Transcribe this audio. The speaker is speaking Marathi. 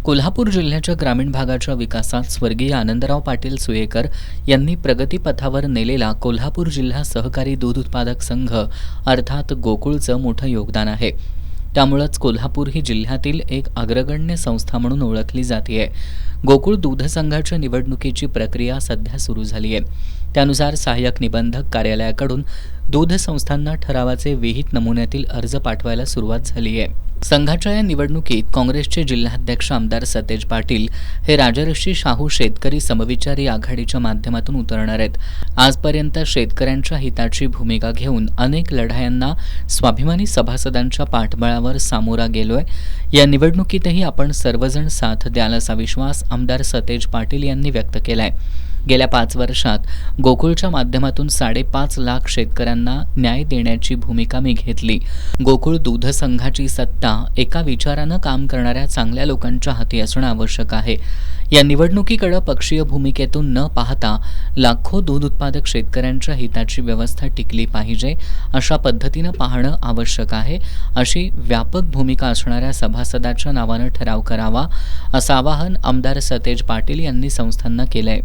कोल्हापूर जिल्ह्याच्या ग्रामीण भागाच्या विकासात स्वर्गीय आनंदराव पाटील सुयेकर यांनी प्रगतीपथावर नेलेला कोल्हापूर जिल्हा सहकारी दूध उत्पादक संघ अर्थात गोकुळचं मोठं योगदान आहे. त्यामुळेच कोल्हापूर ही जिल्ह्यातील एक अग्रगण्य संस्था म्हणून ओळखली जाते. गोकुळ दूध संघाच्या निवडणुकीची प्रक्रिया सध्या सुरू झाली आहे. त्यानुसार सहाय्यक निबंधक कार्यालयाकडून दूध संस्थांना ठरावाचे विहित नमुन्यातील अर्ज पाठवायला सुरुवात झाली आहे. संघाच्या या निवडणुकीत काँग्रेसचे जिल्हाध्यक्ष आमदार सतेज पाटील हे राजर्षी शाहू शेतकरी समविचारी आघाडीच्या माध्यमातून उतरणार आहेत. आजपर्यंत शेतकऱ्यांच्या हिताची भूमिका घेऊन अनेक लढायांना स्वाभिमानी सभासदांच्या पाठबळावर सामोरा गेलोय. या निवडणुकीतही आपण सर्वजण साथ द्याल असा विश्वास आमदार सतेज पाटील यांनी व्यक्त केलाय. गेल्या 5 वर्षात गोकुळच्या माध्यमातून 5.5 लाख शेतकऱ्यांना न्याय देण्याची भूमिका मी घेतली. गोकुळ दूध संघाची सत्ता एका विचारानं काम करणाऱ्या चांगल्या लोकांच्या हाती असणं आवश्यक आहे. या निवडणुकीकडे पक्षीय भूमिकेतून न पाहता लाखो दूध उत्पादक शेतकऱ्यांच्या हिताची व्यवस्था टिकली पाहिजे अशा पद्धतीनं पाहणं आवश्यक आहे. अशी व्यापक भूमिका असणाऱ्या सभासदाच्या नावानं ठराव करावा असं आवाहन आमदार सतेज पाटील यांनी संस्थांना केलंय.